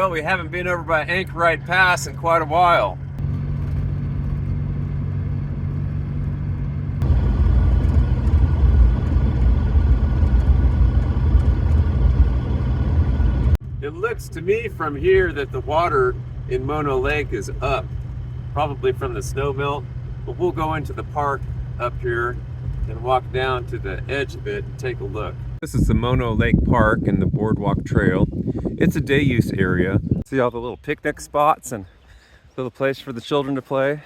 Well, we haven't been over by Anchorite Pass in quite a while. It looks to me from here that the water in Mono Lake is up, probably from the snow melt, but we'll go into the park up here and walk down to the edge of it and take a look. This is the Mono Lake Park and the Boardwalk Trail. It's a day use area. See all the little picnic spots and little place for the children to play.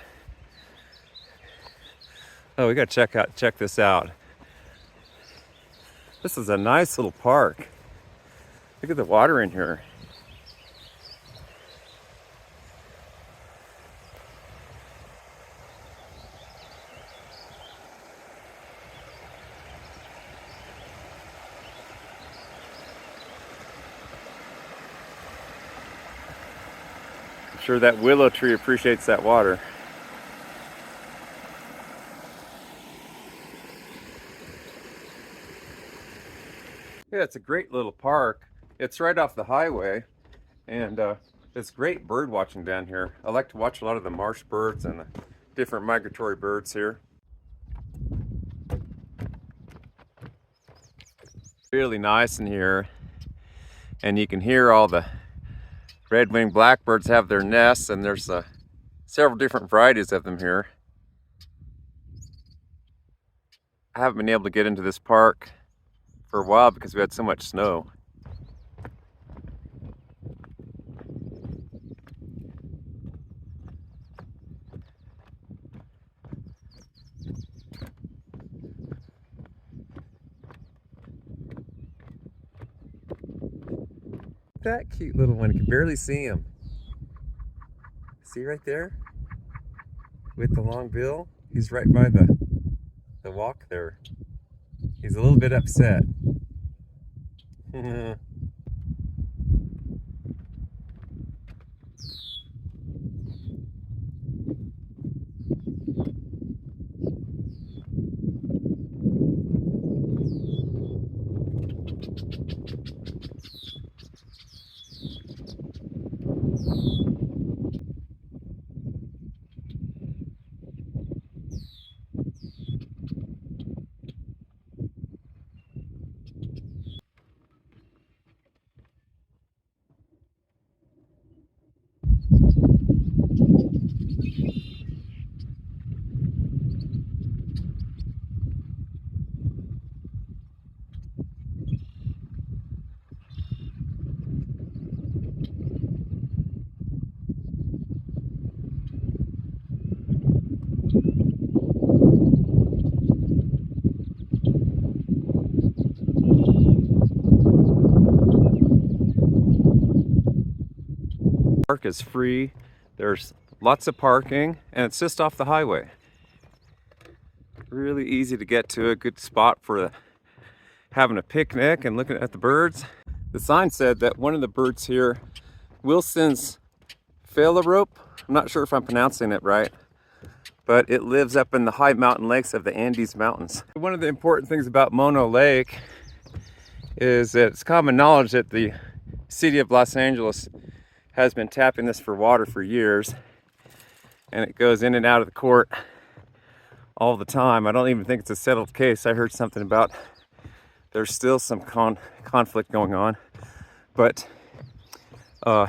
Oh, we gotta check this out. This is a nice little park. Look at the water in here. I'm sure that willow tree appreciates that water. Yeah, it's a great little park. It's right off the highway, and it's great bird watching down here. I like to watch a lot of the marsh birds and the different migratory birds here. Really nice in here, and you can hear all the red-winged blackbirds have their nests, and there's several different varieties of them here. I haven't been able to get into this park for a while because we had so much snow. That cute little one, you can barely see him. See right there? With the long bill? He's right by the walk there. He's a little bit upset. Park is free. There's lots of parking, and it's just off the highway. Really easy to get to, a good spot for having a picnic and looking at the birds. The sign said that one of the birds here, Wilson's phalarope, I'm not sure if I'm pronouncing it right, but it lives up in the high mountain lakes of the Andes Mountains. One of the important things about Mono Lake is that it's common knowledge that the city of Los Angeles has been tapping this for water for years, and it goes in and out of the court all the time. I don't even think it's a settled case. I heard something about there's still some conflict going on, but a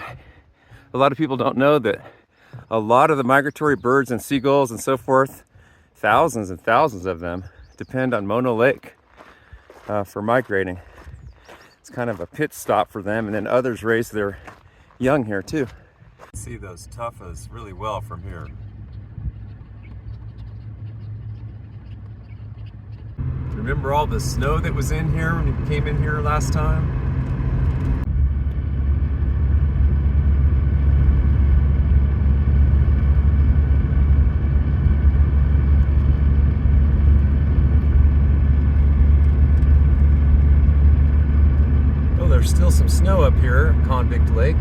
lot of people don't know that a lot of the migratory birds and seagulls and so forth, thousands and thousands of them, depend on Mono Lake for migrating. It's kind of a pit stop for them, and then others raise their young here too. See those tuffas really well from here. Remember all the snow that was in here when you came in here last time? Oh, there's still some snow up here at Convict Lake.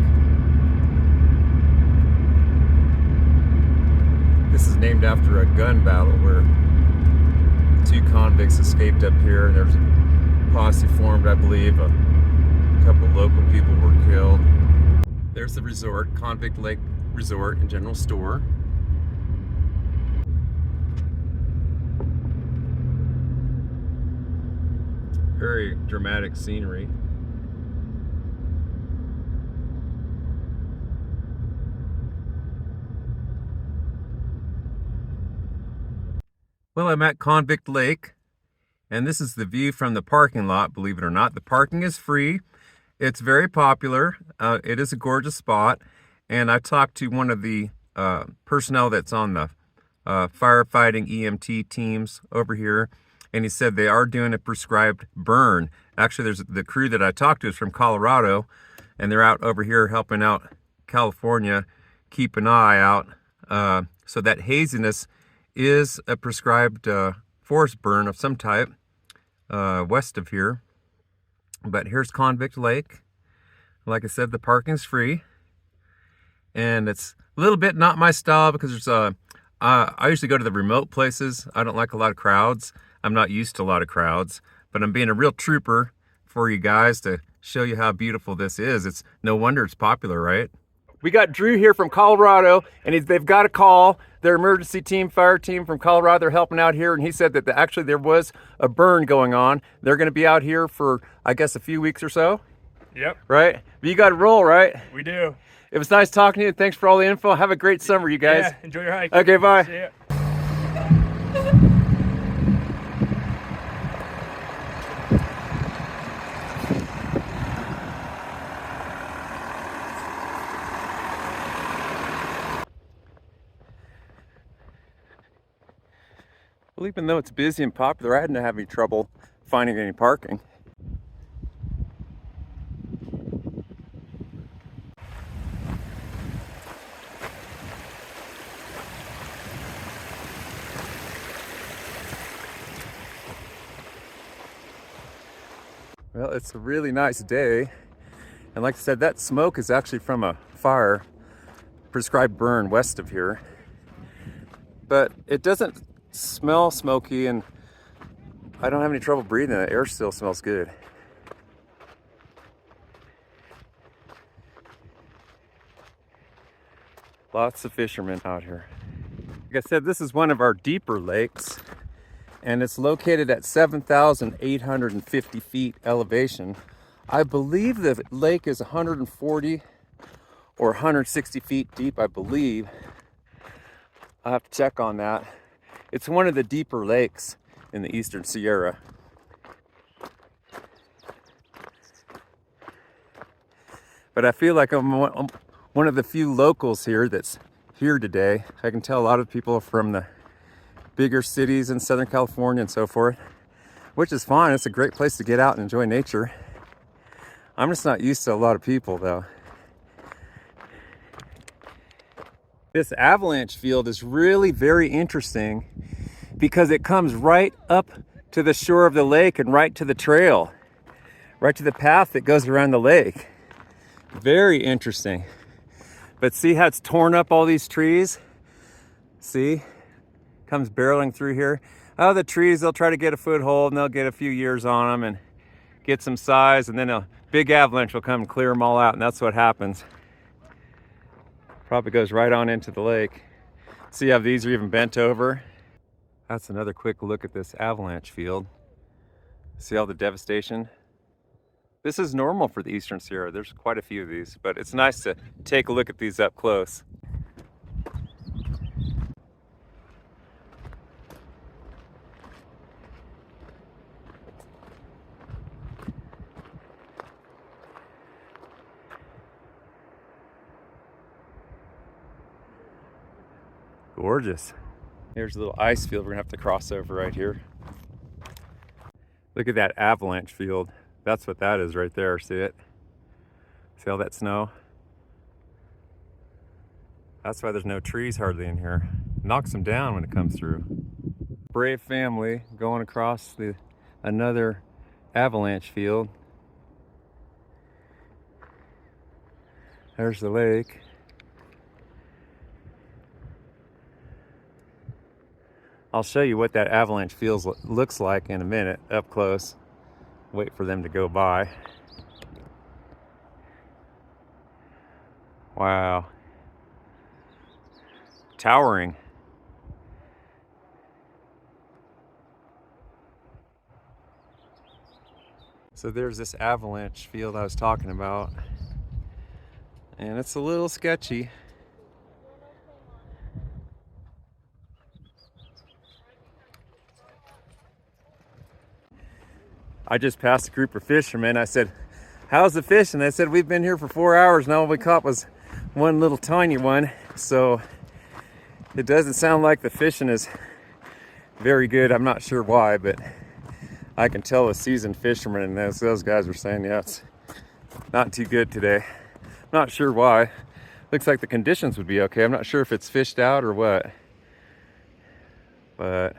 This is named after a gun battle where 2 convicts escaped up here, and there's a posse formed, I believe. A couple local people were killed. There's the resort, Convict Lake Resort and General Store. Very dramatic scenery. Well, I'm at Convict Lake, and this is the view from the parking lot, believe it or not. The parking is free. It's very popular. It is a gorgeous spot, and I talked to one of the personnel that's on the firefighting EMT teams over here, and he said they are doing a prescribed burn. Actually, there's the crew that I talked to is from Colorado, and they're out over here helping out California keep an eye out. So that haziness is a prescribed forest burn of some type west of here. But here's Convict Lake. Like I said, the parking's free, and it's a little bit not my style because there's I usually go to the remote places. I don't like a lot of crowds. I'm not used to a lot of crowds, but I'm being a real trooper for you guys to show you how beautiful this is. It's no wonder it's popular, right? We got Drew here from Colorado, and they've got a call. Their emergency team, fire team from Colorado, they're helping out here, and he said that actually there was a burn going on. They're going to be out here for, I guess, a few weeks or so. Yep. Right? But you got to roll, right? We do. It was nice talking to you. Thanks for all the info. Have a great summer, you guys. Yeah, enjoy your hike. Okay, bye. See ya. Well, even though it's busy and popular, I hadn't had any trouble finding any parking. Well, it's a really nice day. And like I said, that smoke is actually from a fire, prescribed burn west of here. But it doesn't smell smoky, and I don't have any trouble breathing. The air still smells good. Lots of fishermen out here. Like I said, this is one of our deeper lakes, and it's located at 7,850 feet elevation. I believe the lake is 140 or 160 feet deep, I believe. I'll have to check on that. It's one of the deeper lakes in the Eastern Sierra. But I feel like I'm one of the few locals here that's here today. I can tell a lot of people from the bigger cities in Southern California and so forth, which is fine. It's a great place to get out and enjoy nature. I'm just not used to a lot of people though. This avalanche field is really very interesting because it comes right up to the shore of the lake and right to the trail, right to the path that goes around the lake. Very interesting. But see how it's torn up all these trees? See? Comes barreling through here. Oh, the trees, they'll try to get a foothold and they'll get a few years on them and get some size, and then a big avalanche will come and clear them all out, and that's what happens. Probably goes right on into the lake. See how these are even bent over? That's another quick look at this avalanche field. See all the devastation? This is normal for the Eastern Sierra. There's quite a few of these, but it's nice to take a look at these up close. Gorgeous. Here's a little ice field we're gonna have to cross over right here. Look at that avalanche field. That's what that is right there, see it? See all that snow? That's why there's no trees hardly in here. It knocks them down when it comes through. Brave family going across another avalanche field. There's the lake. I'll show you what that avalanche looks like in a minute, up close. Wait for them to go by. Wow. Towering. So there's this avalanche field I was talking about, and it's a little sketchy. I just passed a group of fishermen. I said, "How's the fishing?" They said, "We've been here for 4 hours. Now all we caught was one little tiny one." So it doesn't sound like the fishing is very good. I'm not sure why, but I can tell a seasoned fisherman, and those guys were saying, yeah, it's not too good today. I'm not sure why. Looks like the conditions would be okay. I'm not sure if it's fished out or what. But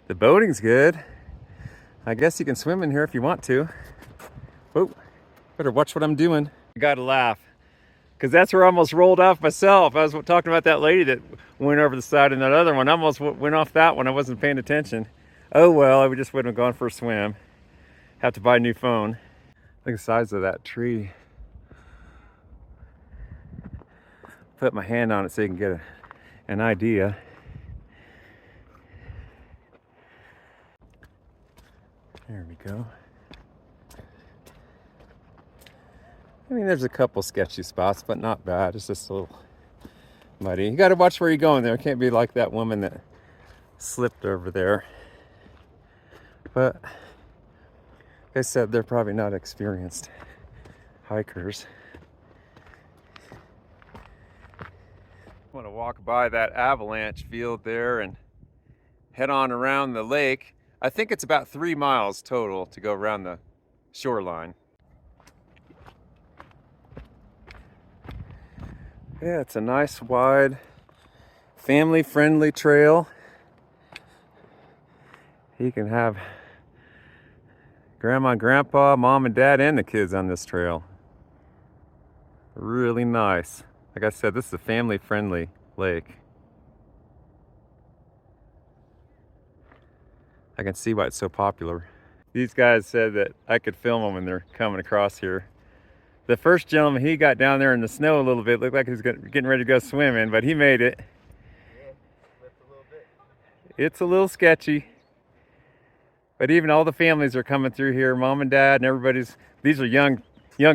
the boating's good. I guess you can swim in here if you want to. Oh, better watch what I'm doing. I gotta laugh, because that's where I almost rolled off myself. I was talking about that lady that went over the side, and that other one, I almost went off that one. I wasn't paying attention. Oh well, I just wouldn't have gone for a swim. Have to buy a new phone. Look at the size of that tree. Put my hand on it so you can get an idea. There we go. I mean, there's a couple sketchy spots, but not bad. It's just a little muddy. You got to watch where you're going there. It can't be like that woman that slipped over there. But like I said, they're probably not experienced hikers. I want to walk by that avalanche field there and head on around the lake. I think it's about 3 miles total to go around the shoreline. Yeah, it's a nice, wide, family-friendly trail. You can have grandma, grandpa, mom and dad, and the kids on this trail. Really nice. Like I said, this is a family-friendly lake. I can see why it's so popular. These guys said that I could film them when they're coming across here. The first gentleman, he got down there in the snow a little bit. Looked like he was getting ready to go swimming, but he made it. Yeah, slipped a little bit. It's a little sketchy. But even all the families are coming through here, mom and dad, and everybody's, these are young,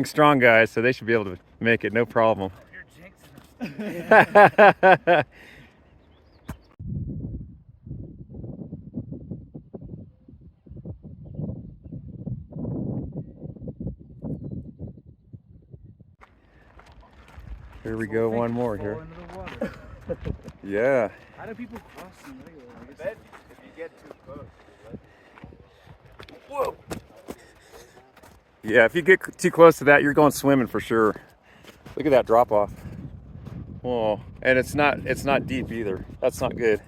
strong guys, so they should be able to make it, no problem. You're jinxing us. Here we go, one more here. Into the water. Yeah. How do people cross them regularly? I bet if you get too close. Whoa. Yeah, if you get too close to that, you're going swimming for sure. Look at that drop off. Oh, and it's not deep either. That's not good.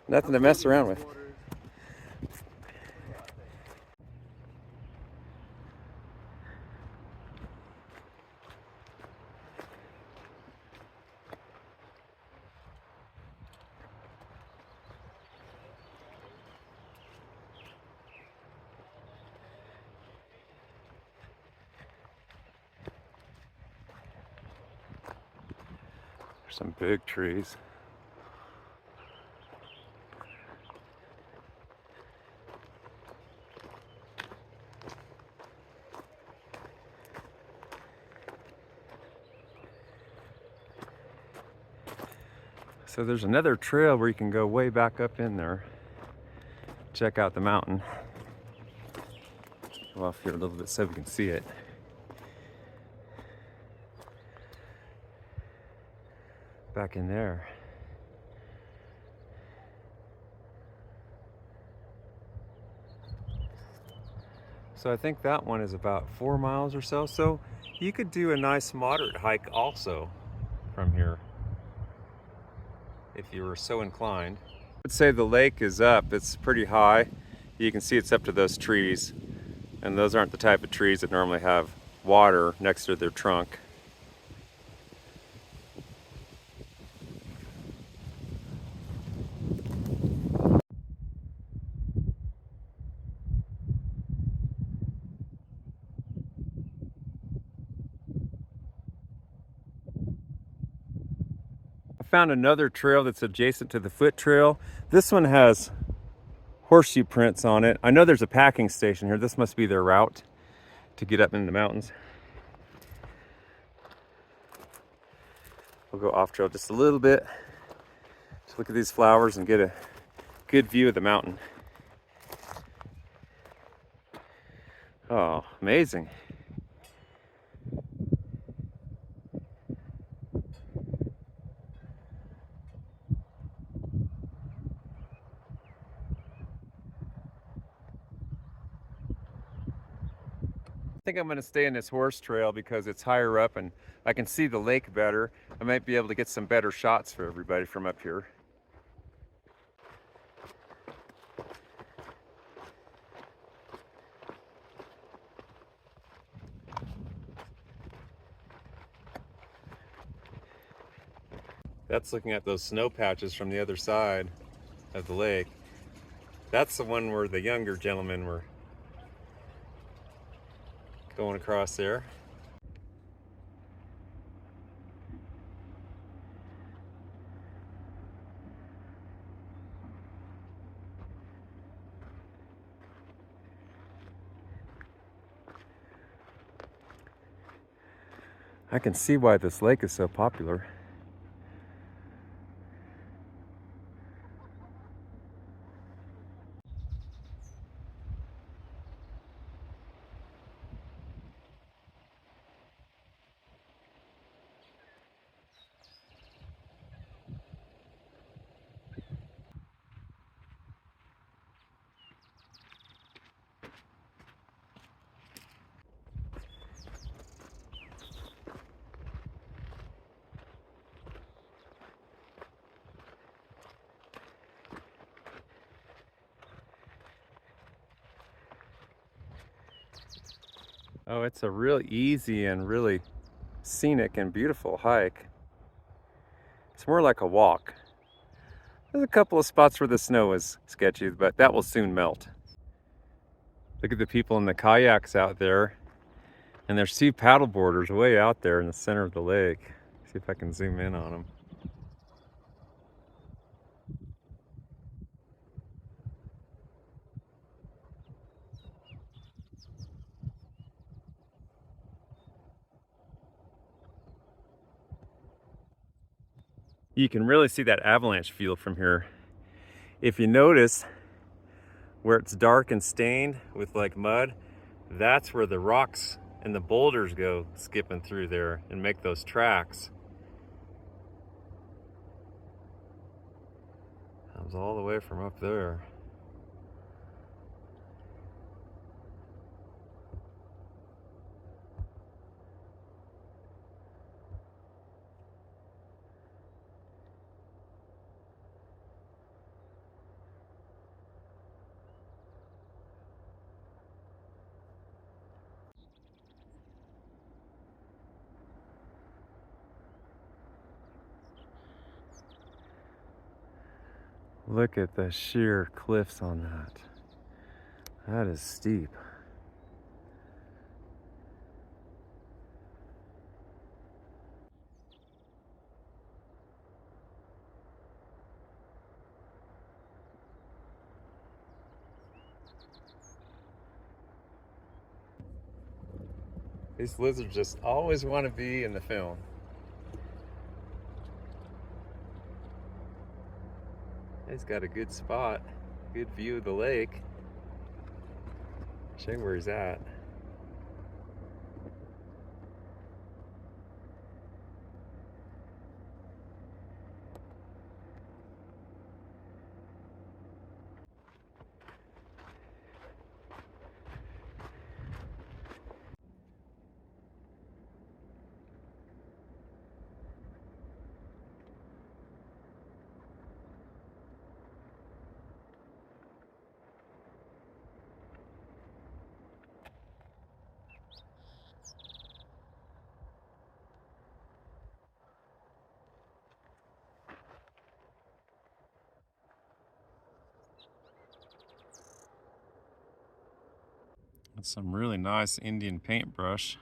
Nothing to mess around with. There's some big trees. So there's another trail where you can go way back up in there. Check out the mountain. Go off here a little bit so we can see it. Back in there. So I think that one is about 4 miles or so. So you could do a nice moderate hike also from here, if you were so inclined. I would say the lake is up, it's pretty high. You can see it's up to those trees, and those aren't the type of trees that normally have water next to their trunk. Found another trail that's adjacent to the foot trail. This one has horseshoe prints on it. I know there's a packing station here. This must be their route to get up in the mountains. We'll go off trail just a little bit. Just look at these flowers and get a good view of the mountain. Oh, amazing. I think I'm going to stay in this horse trail because it's higher up and I can see the lake better. I might be able to get some better shots for everybody from up here. That's looking at those snow patches from the other side of the lake. That's the one where the younger gentlemen were going across there. I can see why this lake is so popular. Oh, it's a real easy and really scenic and beautiful hike. It's more like a walk. There's a couple of spots where the snow is sketchy, but that will soon melt. Look at the people in the kayaks out there. And there's two paddle boarders way out there in the center of the lake. See if I can zoom in on them. You can really see that avalanche feel from here. If you notice where it's dark and stained with like mud, that's where the rocks and the boulders go skipping through there and make those tracks. Comes all the way from up there. Look at the sheer cliffs on that. That is steep. These lizards just always want to be in the film. He's got a good spot, good view of the lake. Show you where he's at. That's some really nice Indian paintbrush.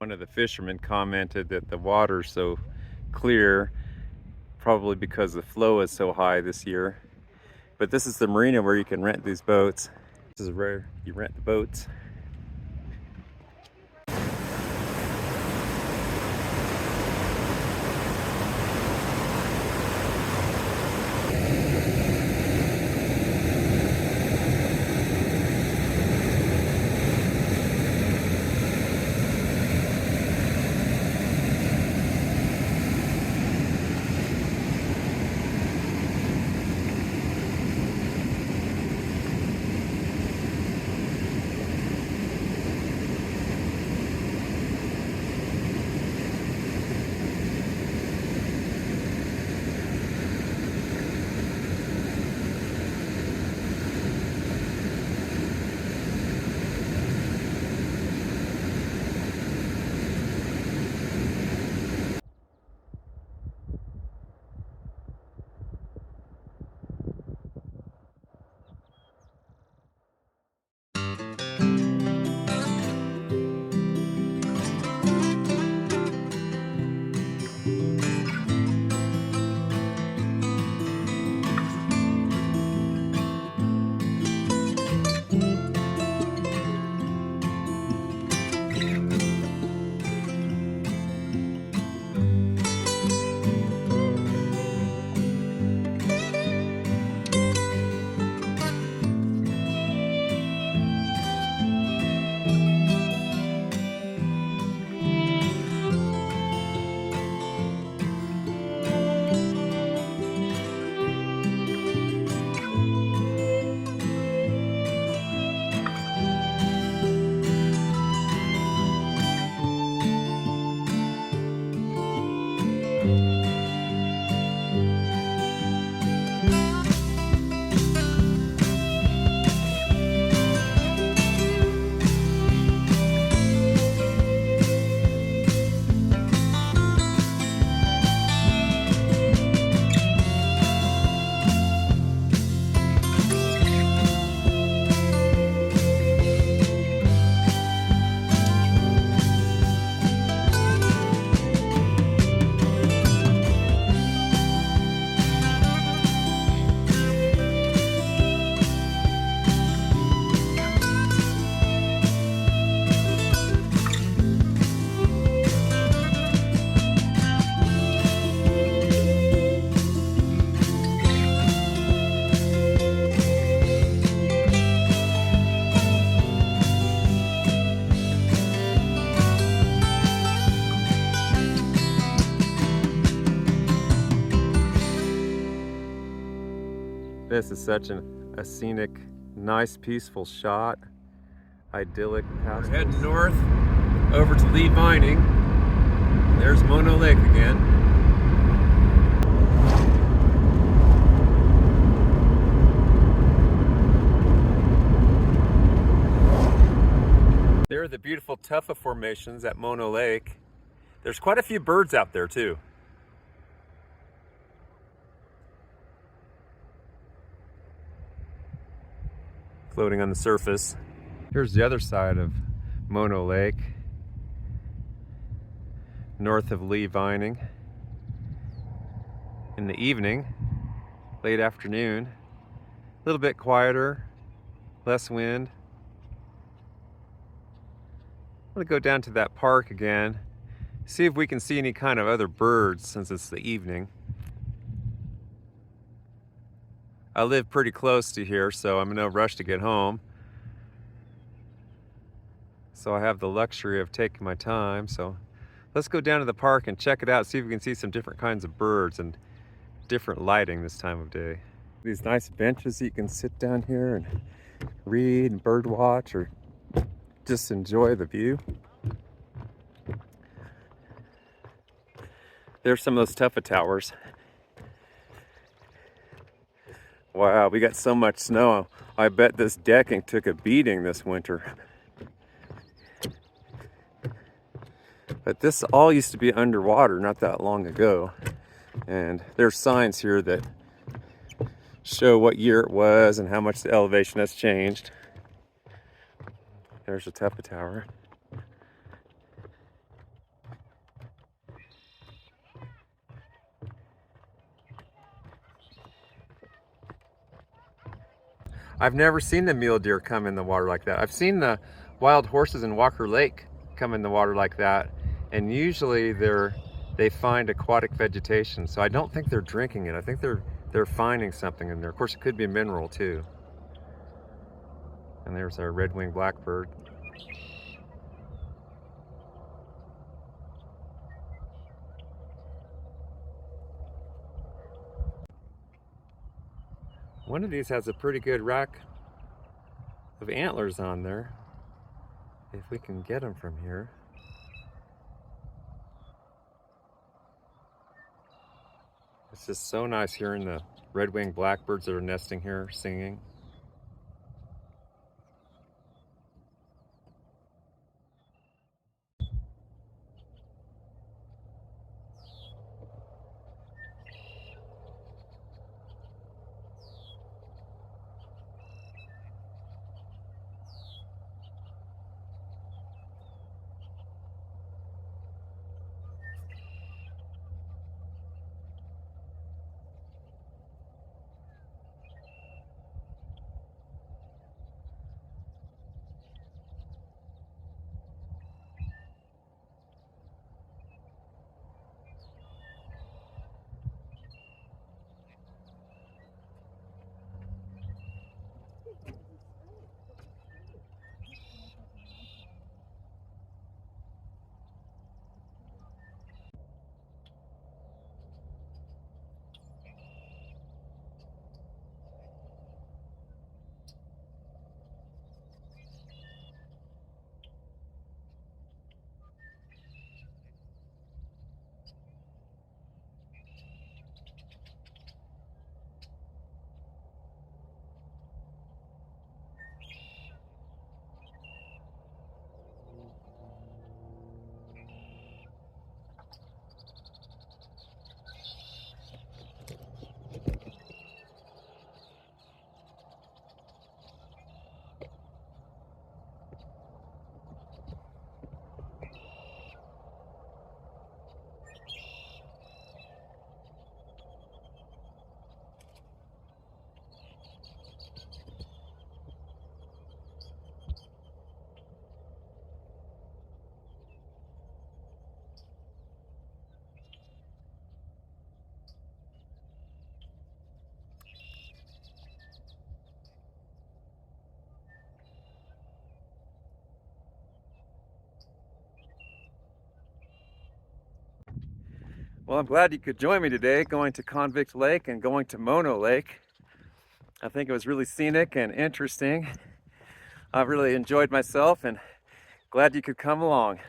One of the fishermen commented that the water's so clear, probably because the flow is so high this year. But this is the marina where you can rent these boats. This is where you rent the boats. This is such a scenic, nice, peaceful shot. Idyllic pastures. We're heading north over to Lee Vining. There's Mono Lake again. There are the beautiful tufa formations at Mono Lake. There's quite a few birds out there too. Floating on the surface. Here's the other side of Mono Lake, north of Lee Vining. In the evening, late afternoon, a little bit quieter, less wind. I'm gonna go down to that park again, see if we can see any kind of other birds since it's the evening. I live pretty close to here, so I'm in no rush to get home. So I have the luxury of taking my time. So let's go down to the park and check it out, see if we can see some different kinds of birds and different lighting this time of day. These nice benches you can sit down here and read and bird watch or just enjoy the view. There's some of those tufa towers. Wow, we got so much snow. I bet this decking took a beating this winter. But this all used to be underwater not that long ago. And there's signs here that show what year it was and how much the elevation has changed. There's the tufa tower. I've never seen the mule deer come in the water like that. I've seen the wild horses in Walker Lake come in the water like that, and usually they find aquatic vegetation. So I don't think they're drinking it. I think they're finding something in there. Of course, it could be mineral too. And there's our red-winged blackbird. One of these has a pretty good rack of antlers on there, if we can get them from here. It's just so nice hearing the red-winged blackbirds that are nesting here singing. Well, I'm glad you could join me today going to Convict Lake and going to Mono Lake. I think it was really scenic and interesting. I've really enjoyed myself and glad you could come along.